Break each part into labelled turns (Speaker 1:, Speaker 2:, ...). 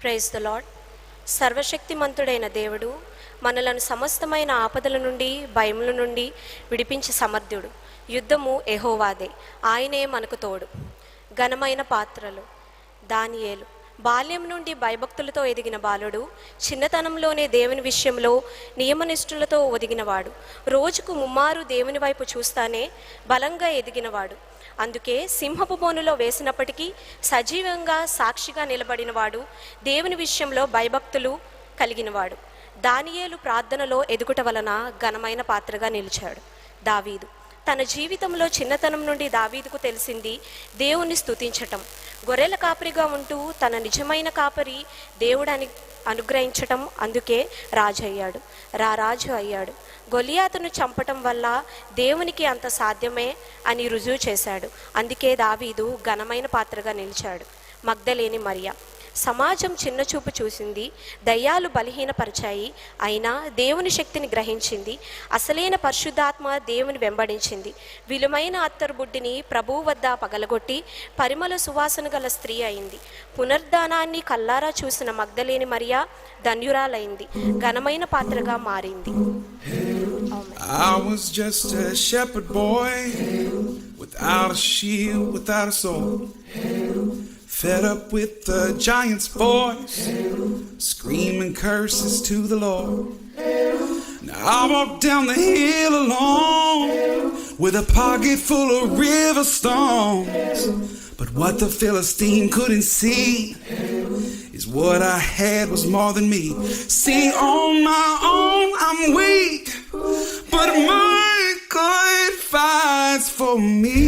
Speaker 1: Praise the lord. సర్వశక్తిమంతుడైన దేవుడు మనలను సమస్తమైన ఆపదల నుండి భయముల నుండి విడిపించే సమర్థుడు. యుద్ధము యెహోవాదే, ఆయనే మనకు తోడు. ఘనమైన పాత్రలు. దానియేలు బాల్యం నుండి భయభక్తులతో ఎదిగిన బాలుడు, చిన్నతనంలోనే దేవుని విషయంలో నియమనిష్ఠులతో ఒదిగినవాడు. రోజుకు ముమ్మారు దేవుని వైపు చూస్తానే బలంగా ఎదిగినవాడు. అందుకే సింహపు బోనులో వేసినప్పటికీ సజీవంగా సాక్షిగా నిలబడినవాడు. దేవుని విషయంలో భయభక్తులు కలిగినవాడు. దానియేలు ప్రార్థనలో ఎదుగుట వలన ఘనమైన పాత్రగా నిలిచాడు. దావీదు తన జీవితంలో చిన్నతనం నుండి దావీదుకు తెలిసింది దేవుణ్ణి స్తుతించటం. గొర్రెల కాపరిగా ఉంటూ తన నిజమైన కాపరి దేవుడని అనుగ్రహించటం, అందుకే రాజు అయ్యాడు. గొలియాతును చంపటం వల్ల దేవునికి అంత సాధ్యమే అని రుజువు చేశాడు. అందుకే దావీదు ఘనమైన పాత్రగా నిలిచాడు. మగ్దలేని మరియా సమాజం చిన్నచూపు చూసింది, దయ్యాలు బలహీనపరిచాయి, అయినా దేవుని శక్తిని గ్రహించింది. అసలైన పరిశుద్ధాత్మ దేవుని వెంబడించింది. విలువైన అత్తరు బుడ్డిని ప్రభువు వద్ద పగలగొట్టి పరిమళ సువాసన గల స్త్రీ అయింది. పునర్ధానాన్ని కల్లారా చూసిన మగ్దలేని మరియా ధన్యురాలైంది, ఘనమైన పాత్రగా మారింది.
Speaker 2: I was just a shepherd boy, without a shield, without a sword, fed up with the giant's voice, screaming curses to the Lord. Now I walked down the hill alone, with a pocket full of river stones. But what the Philistine couldn't see is what I had was more than me. See, on my own I'm weak, but my God fights for me.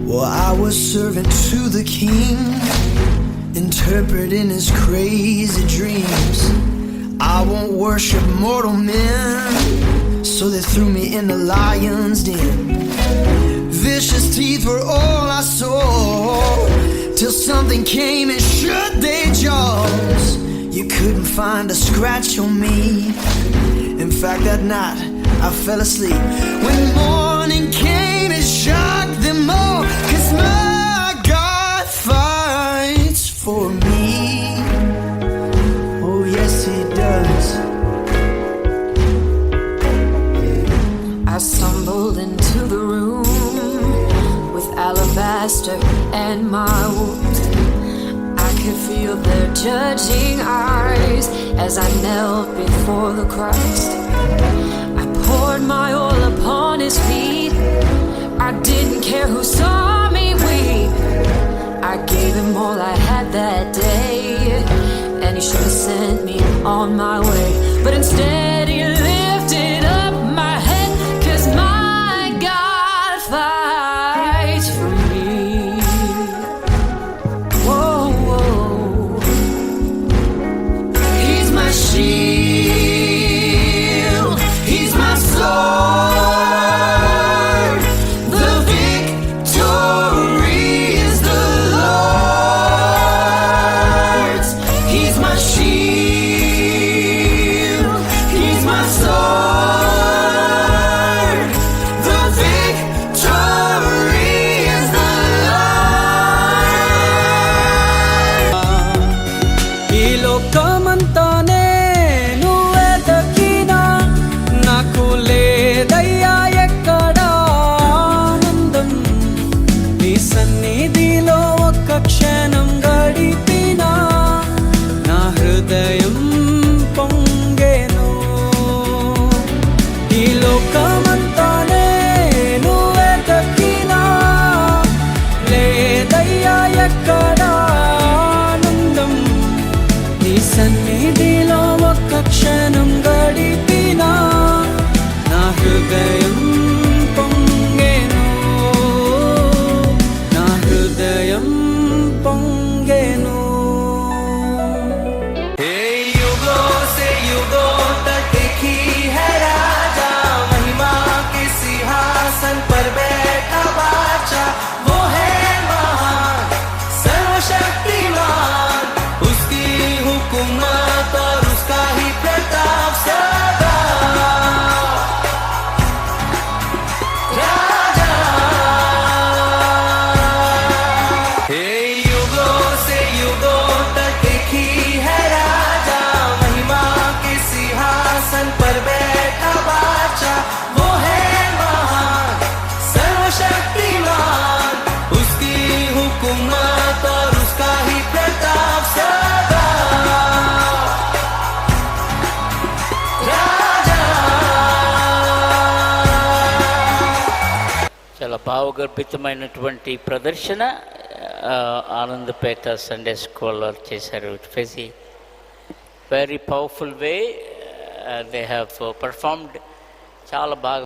Speaker 3: Well, I was servant to the king, interpreting his crazy dreams. I won't worship mortal men, so they threw me in the lion's den. Vicious teeth were all I saw, till something came and shut their jaws. You couldn't find a scratch on me. In fact, that night I fell asleep. When morning came, it shocked them all, 'cause my God fights for me. Oh yes, he does.
Speaker 4: I stumbled into the room with alabaster and my wounds. I could feel their judging eyes as I knelt before the Christ. I poured my oil upon his feet. I didn't care who saw me weep. I gave him all I had that day, and he should have sent me on my way. But instead he lifted up my head, 'cause my God fights for me. Whoa, whoa. He's my shield, he's my sword. The victory is the Lord's. He's my shield.
Speaker 5: భావగర్భితమైనటువంటి ప్రదర్శన Anandapeta Sunday స్కూల్లో చేశారు. Very powerful way they have performed. చాలా బాగా